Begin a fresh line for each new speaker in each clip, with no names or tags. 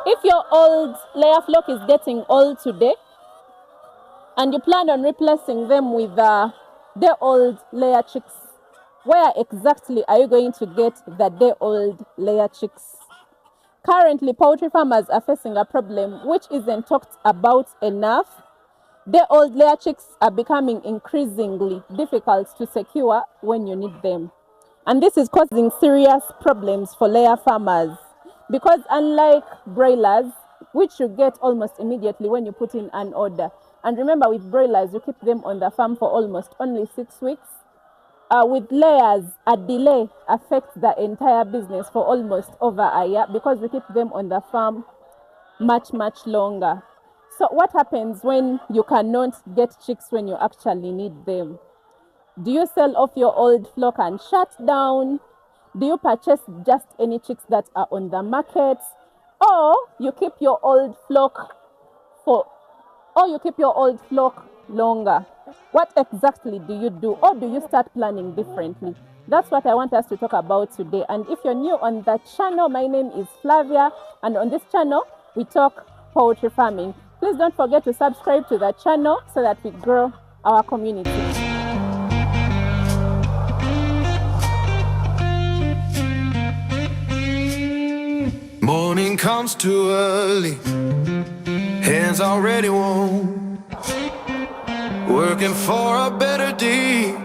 If your old layer flock is getting old today and you plan on replacing them with day old layer chicks, where exactly are you going to get the day old layer chicks? Currently, poultry farmers are facing a problem which isn't talked about enough. Day old layer chicks are becoming increasingly difficult to secure when you need them. And this is causing serious problems for layer farmers because unlike broilers, which you get almost immediately when you put in an order, and remember with broilers, you keep them on the farm for almost only 6 weeks. With layers, a delay affects the entire business for almost over a year because we keep them on the farm much longer. So what happens when you cannot get chicks when you actually need them? Do you sell off your old flock and shut down? Do you purchase just any chicks that are on the market? Or you keep your old flock longer? What exactly do you do? Or do you start planning differently? That's what I want us to talk about today. And if you're new on the channel, my name is Flavia, and on this channel we talk poultry farming. Please don't forget to subscribe to the channel so that we grow our community.
Morning comes too early, hands already warm, working for a better day,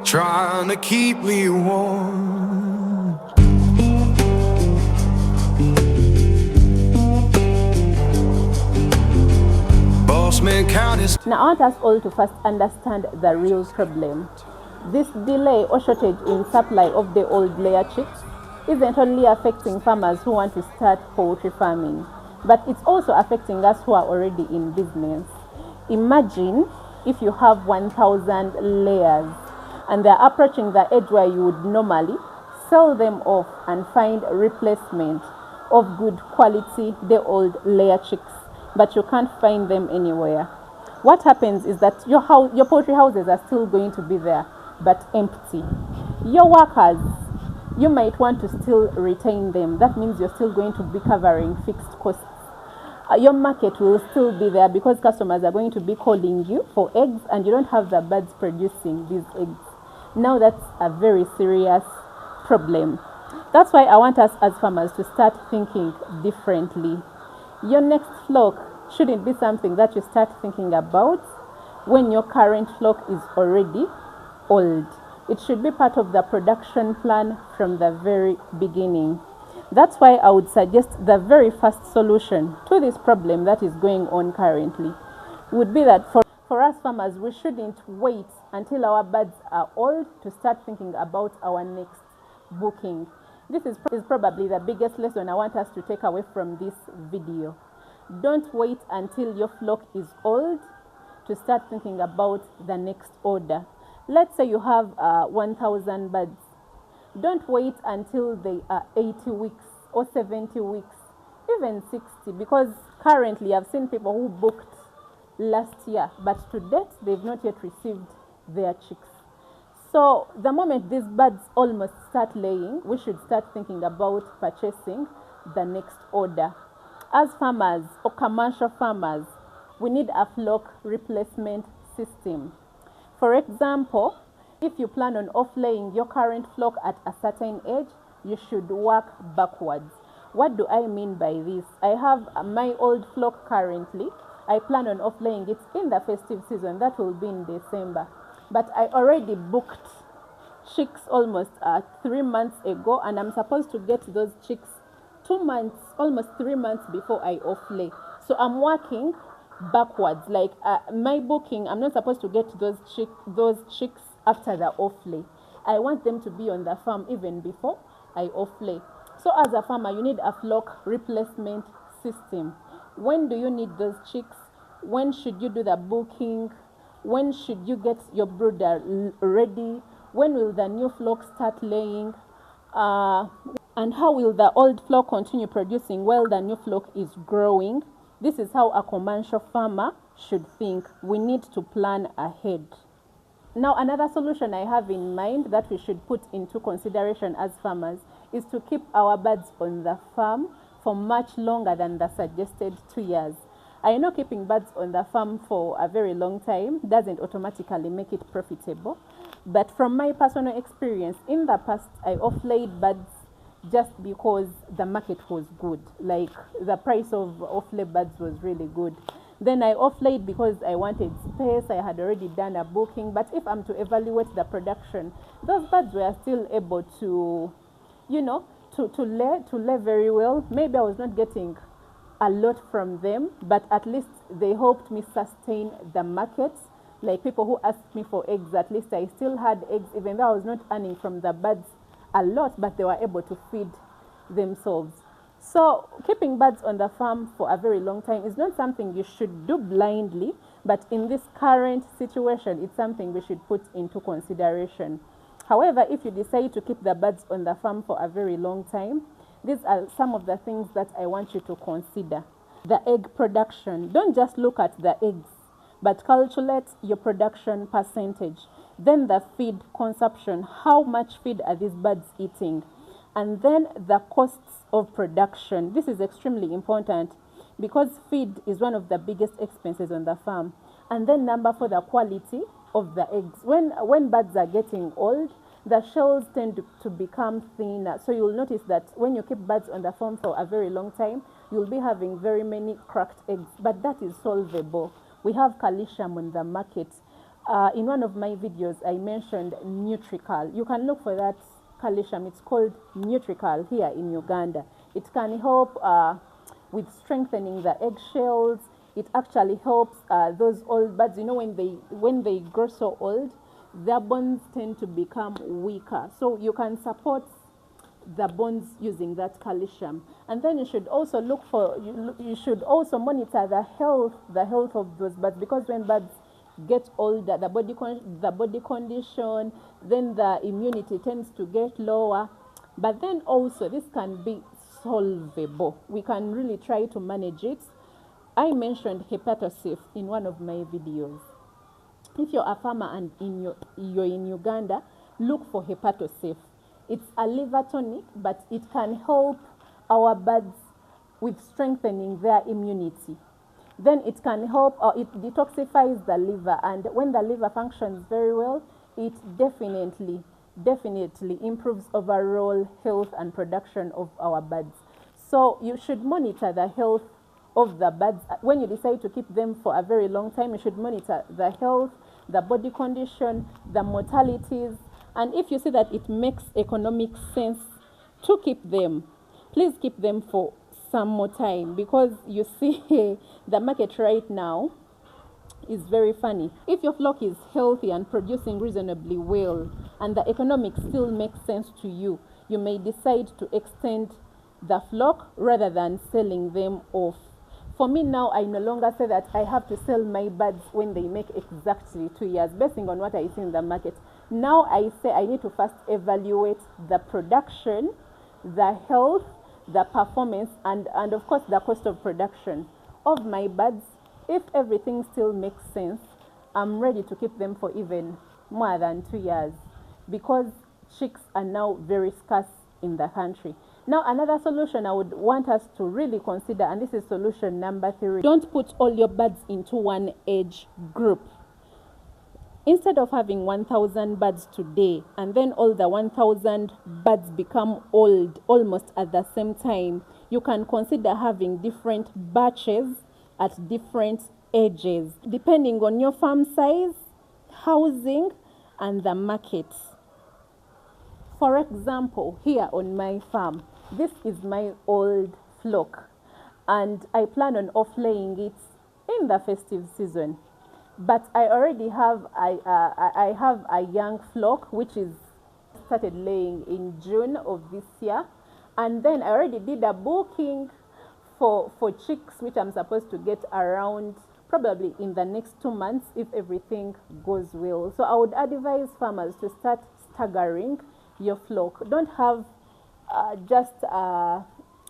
trying to keep me warm. Boss man count his...
Now I want us all to first understand the real problem. This delay or shortage in supply of the old layer chicks isn't only affecting farmers who want to start poultry farming, but it's also affecting us who are already in business. Imagine if you have 1,000 layers and they're approaching the age where you would normally sell them off and find a replacement of good quality day-old layer chicks, but you can't find them anywhere. What happens is that your poultry houses are still going to be there, but empty. Your workers, you might want to still retain them. That means you're still going to be covering fixed costs. Your market will still be there because customers are going to be calling you for eggs and you don't have the birds producing these eggs. Now that's a very serious problem. That's why I want us as farmers to start thinking differently. Your next flock shouldn't be something that you start thinking about when your current flock is already old. It should be part of the production plan from the very beginning. That's why I would suggest the very first solution to this problem that is going on currently would be that for us farmers, we shouldn't wait until our birds are old to start thinking about our next booking. This is probably the biggest lesson I want us to take away from this video. Don't wait until your flock is old to start thinking about the next order. Let's say you have 1,000 birds. Don't wait until they are 80 weeks or 70 weeks, even 60, because currently I've seen people who booked last year, but to date they've not yet received their chicks. So the moment these birds almost start laying, we should start thinking about purchasing the next order. As farmers or commercial farmers, we need a flock replacement system. For example, if you plan on off-laying your current flock at a certain age, you should work backwards. What do I mean by this? I have my old flock currently. I plan on off-laying it in the festive season. That will be in December. But I already booked chicks almost 3 months ago, and I'm supposed to get those chicks 2 months, almost 3 months before I off-lay. So I'm working backwards. Like my booking, I'm not supposed to get those chicks after the off-lay. I want them to be on the farm even before I off-lay. So as a farmer, you need a flock replacement system. When do you need those chicks? When should you do the booking? When should you get your brooder ready? When will the new flock start laying? And how will the old flock continue producing while the new flock is growing? This is how a commercial farmer should think. We need to plan ahead. Now, another solution I have in mind that we should put into consideration as farmers is to keep our birds on the farm for much longer than the suggested 2 years. I know keeping birds on the farm for a very long time doesn't automatically make it profitable, but from my personal experience, in the past, I off-laid birds just because the market was good. Like the price of off-laid birds was really good. Then I off-laid because I wanted space. I had already done a booking. But if I'm to evaluate the production, those birds were still able to, to lay very well. Maybe I was not getting a lot from them, but at least they helped me sustain the market. Like people who asked me for eggs, at least I still had eggs, even though I was not earning from the birds a lot, but they were able to feed themselves. So keeping birds on the farm for a very long time is not something you should do blindly, but in this current situation, it's something we should put into consideration. However, if you decide to keep the birds on the farm for a very long time, these are some of the things that I want you to consider. The egg production. Don't just look at the eggs, but calculate your production percentage. Then the feed consumption. How much feed are these birds eating? And then the costs of production. This is extremely important because feed is one of the biggest expenses on the farm. And then number 4, the quality of the eggs. When birds are getting old, the shells tend to become thinner. So you'll notice that when you keep birds on the farm for a very long time, you'll be having very many cracked eggs. But that is solvable. We have calcium on the market. In one of my videos, I mentioned Nutrical. You can look for that calcium. It's called Nutrical here in Uganda. It can help with strengthening the eggshells. It actually helps those old birds. When they grow so old, their bones tend to become weaker. So you can support the bones using that calcium. And then you should also look for, you should also monitor the health of those birds, because when birds get older, the body condition, then the immunity tends to get lower. But then also this can be solvable. We can really try to manage it. I mentioned hepatocyst in one of my videos. If you're a farmer and you're in Uganda, look for hepatocyst. It's a liver tonic, but it can help our birds with strengthening their immunity. Then it can help, it detoxifies the liver, and when the liver functions very well, it definitely improves overall health and production of our birds. So you should monitor the health of the birds. When you decide to keep them for a very long time, you should monitor the health, the body condition, the mortalities, and if you see that it makes economic sense to keep them, please keep them for some more time, because you see the market right now is very funny. If your flock is healthy and producing reasonably well and the economics still makes sense to you, you may decide to extend the flock rather than selling them off. For me now, I no longer say that I have to sell my birds when they make exactly 2 years, based on what I see in the market. Now I say I need to first evaluate the production, the health, the performance, and of course the cost of production of my birds. If everything still makes sense, I'm ready to keep them for even more than 2 years, because chicks are now very scarce in the country. Now, another solution I would want us to really consider, and this is solution number 3. Don't put all your birds into one age group. Instead of having 1,000 birds today, and then all the 1,000 birds become old almost at the same time, you can consider having different batches at different ages, depending on your farm size, housing, and the market. For example, here on my farm, this is my old flock, and I plan on off-laying it in the festive season. But I already have I have a young flock which is started laying in June of this year, and then I already did a booking for chicks which I'm supposed to get around probably in the next 2 months if everything goes well. So I would advise farmers to start staggering your flock. Don't have just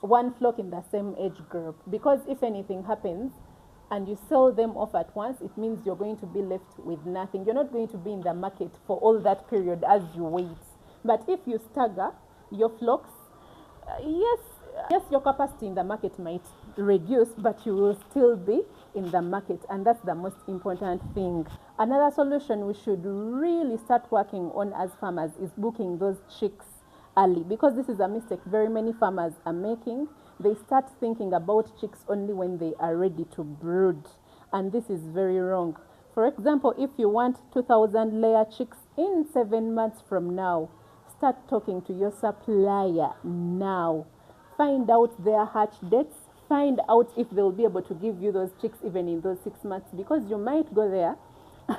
one flock in the same age group, because if anything happens and you sell them off at once, it means you're going to be left with nothing. You're not going to be in the market for all that period as you wait. But if you stagger your flocks, yes, Yes, your capacity in the market might reduce, but you will still be in the market, and that's the most important thing. Another solution we should really start working on as farmers is booking those chicks early, because this is a mistake very many farmers are making. They start thinking about chicks only when they are ready to brood, and this is very wrong. For example, if you want 2,000 layer chicks in 7 months from now, start talking to your supplier now. Find out their hatch dates. Find out if they'll be able to give you those chicks even in those 6 months, because you might go there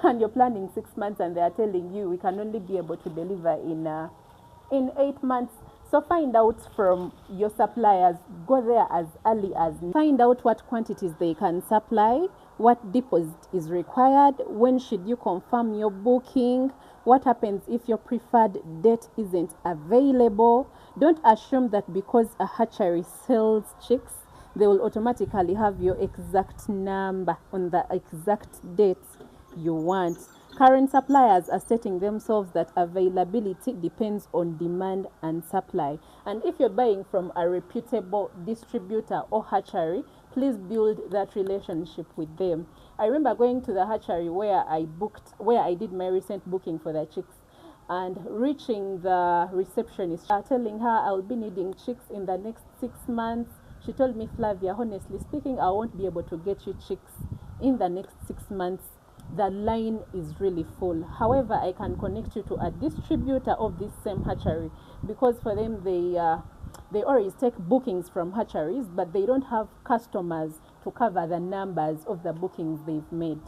and you're planning 6 months and they are telling you we can only be able to deliver in 8 months. So find out from your suppliers. Go there as early as. Find out what quantities they can supply, what deposit is required, when should you confirm your booking, what happens if your preferred date isn't available. Don't assume that because a hatchery sells chicks, they will automatically have your exact number on the exact date you want. Current suppliers are stating themselves that availability depends on demand and supply. And if you're buying from a reputable distributor or hatchery, please build that relationship with them. I remember going to the hatchery where I did my recent booking for the chicks, and reaching the receptionist, telling her I'll be needing chicks in the next 6 months. She told me, Flavia, honestly speaking, I won't be able to get you chicks in the next 6 months. The line is really full. However, I can connect you to a distributor of this same hatchery, because for them they always take bookings from hatcheries, but they don't have customers to cover the numbers of the bookings they've made.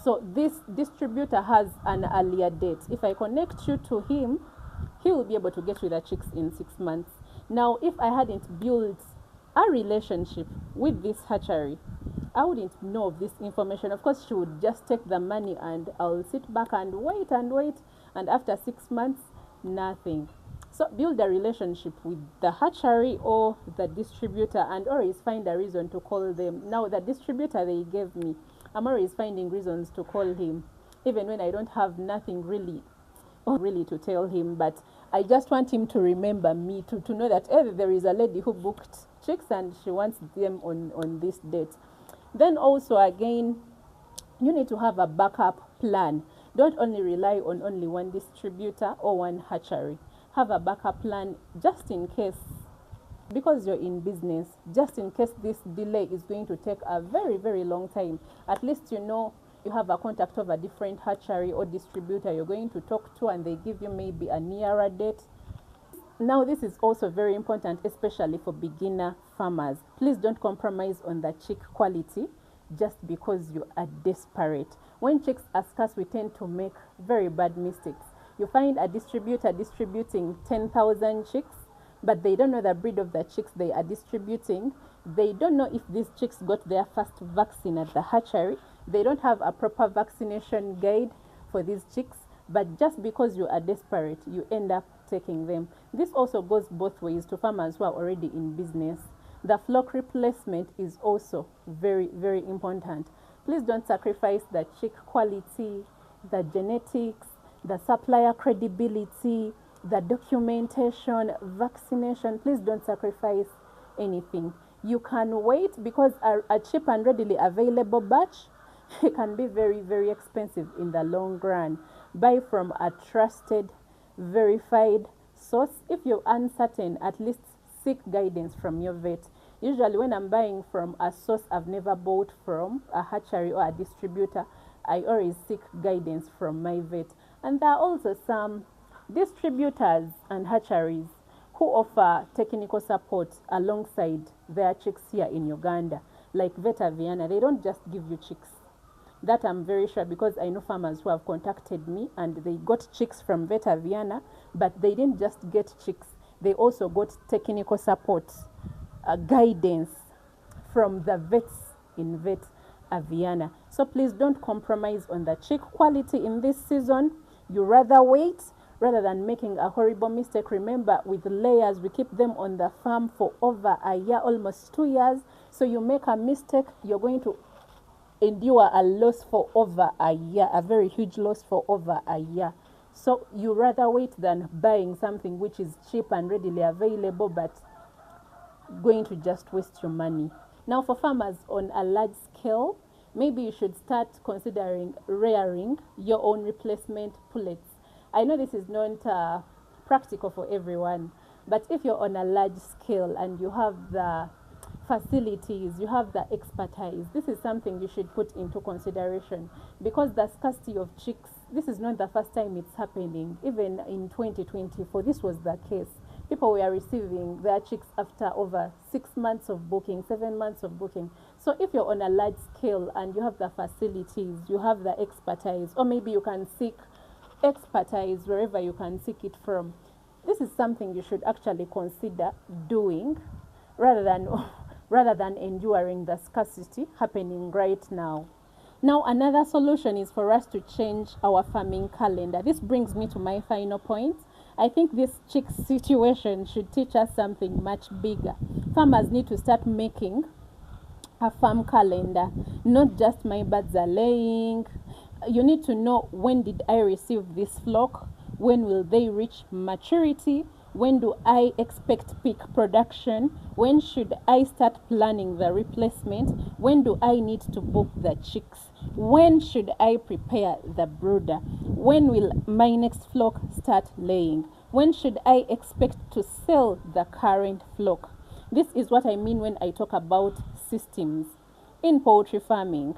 So this distributor has an earlier date. If I connect you to him, he will be able to get you the chicks in 6 months. Now, if I hadn't built a relationship with this hatchery, I wouldn't know of this information. Of course, she would just take the money and I'll sit back and wait, and after 6 months, nothing. So build a relationship with the hatchery or the distributor, and always find a reason to call them. Now, the distributor they gave me, I'm always finding reasons to call him, even when I don't have nothing really to tell him. But I just want him to remember me, to know that there is a lady who booked chicks and she wants them on this date. Then also, again, you need to have a backup plan. Don't only rely on only one distributor or one hatchery. Have a backup plan just in case, because you're in business, just in case this delay is going to take a very, very long time. At least you know you have a contact of a different hatchery or distributor you're going to talk to, and they give you maybe a nearer date. Now, this is also very important, especially for beginner farmers. Please don't compromise on the chick quality just because you are desperate. When chicks are scarce, we tend to make very bad mistakes. You find a distributor distributing 10,000 chicks, but they don't know the breed of the chicks they are distributing. They don't know if these chicks got their first vaccine at the hatchery. They don't have a proper vaccination guide for these chicks. But just because you are desperate, you end up taking them. This also goes both ways to farmers who are already in business. The flock replacement is also very, very important. Please don't sacrifice the chick quality, the genetics, the supplier credibility, the documentation, vaccination. Please don't sacrifice anything. You can wait, because a cheap and readily available batch can be very, very expensive in the long run. Buy from a trusted, verified source. If you're uncertain, at least seek guidance from your vet. Usually when I'm buying from a source I've never bought from, a hatchery or a distributor, I always seek guidance from my vet. And there are also some distributors and hatcheries who offer technical support alongside their chicks here in Uganda, like Vetaviana. They don't just give you chicks. That I'm very sure, because I know farmers who have contacted me and they got chicks from Vetaviana, but they didn't just get chicks. They also got technical support, guidance from the vets in Vetaviana. So please don't compromise on the chick quality in this season. You rather wait rather than making a horrible mistake. Remember, with layers, we keep them on the farm for over a year, almost 2 years. So you make a mistake, you're going to endure a loss for over a year, a very huge loss for over a year. So you rather wait than buying something which is cheap and readily available, but going to just waste your money. Now, for farmers on a large scale, maybe you should start considering rearing your own replacement pullets. I know this is not practical for everyone, but if you're on a large scale and you have the facilities, you have the expertise, this is something you should put into consideration, because the scarcity of chicks, this is not the first time it's happening. Even in 2024, this was the case. People were receiving their chicks after over 6 months of booking, 7 months of booking. So if you're on a large scale and you have the facilities, you have the expertise, or maybe you can seek expertise wherever you can seek it from, this is something you should actually consider doing, rather than rather than enduring the scarcity happening right now. Now, another solution is for us to change our farming calendar. This brings me to my final point. I think this chick situation should teach us something much bigger. Farmers need to start making a farm calendar, not just my birds are laying. You need to know, when did I receive this flock? When will they reach maturity? When do I expect peak production? When should I start planning the replacement? When do I need to book the chicks? When should I prepare the brooder? When will my next flock start laying? When should I expect to sell the current flock? This is what I mean when I talk about systems in poultry farming.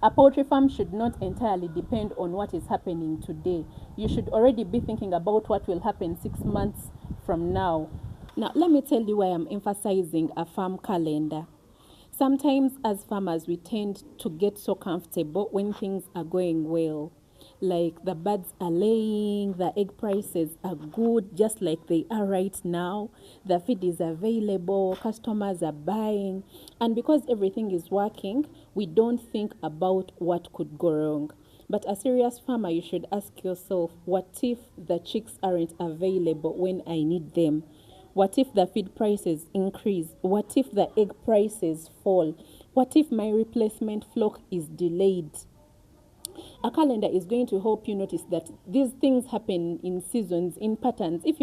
A poultry farm should not entirely depend on what is happening today. You should already be thinking about what will happen 6 months from now. Now, let me tell you why I'm emphasizing a farm calendar. Sometimes as farmers, we tend to get so comfortable when things are going well. Like the birds are laying, the egg prices are good, just like they are right now. The feed is available, customers are buying. And because everything is working, we don't think about what could go wrong. But a serious farmer, you should ask yourself, what if the chicks aren't available when I need them? What if the feed prices increase? What if the egg prices fall? What if my replacement flock is delayed? A calendar is going to help you notice that these things happen in seasons, in patterns. If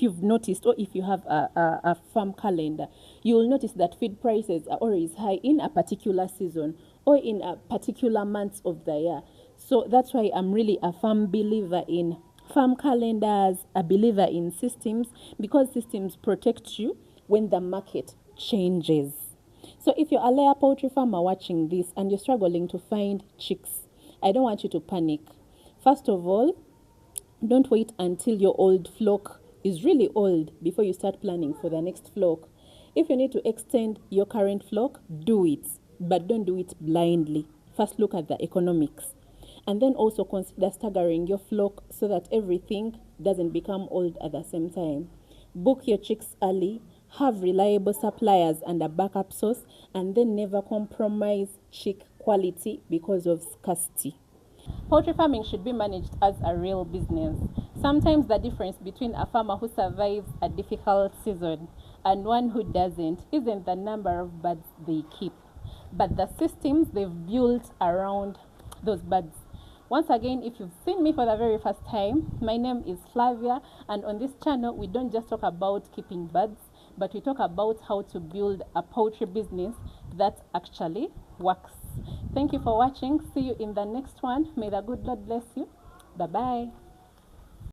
you've noticed, or if you have a farm calendar, you will notice that feed prices are always high in a particular season or in a particular months of the year. So that's why I'm really a firm believer in farm calendars, a believer in systems, because systems protect you when the market changes. So if you're a layer poultry farmer watching this and you're struggling to find chicks, I don't want you to panic. First of all, don't wait until your old flock is really old before you start planning for the next flock. If you need to extend your current flock, do it, but don't do it blindly. First, look at the economics. And then also consider staggering your flock so that everything doesn't become old at the same time. Book your chicks early, have reliable suppliers and a backup source, and then never compromise chick quality because of scarcity. Poultry farming should be managed as a real business. Sometimes the difference between a farmer who survives a difficult season and one who doesn't isn't the number of birds they keep, but the systems they've built around those birds. Once again, if you've seen me for the very first time, my name is Flavia, and on this channel we don't just talk about keeping birds, but we talk about how to build a poultry business that actually works. Thank you for watching. See you in the next one. May the good Lord bless you. Bye bye.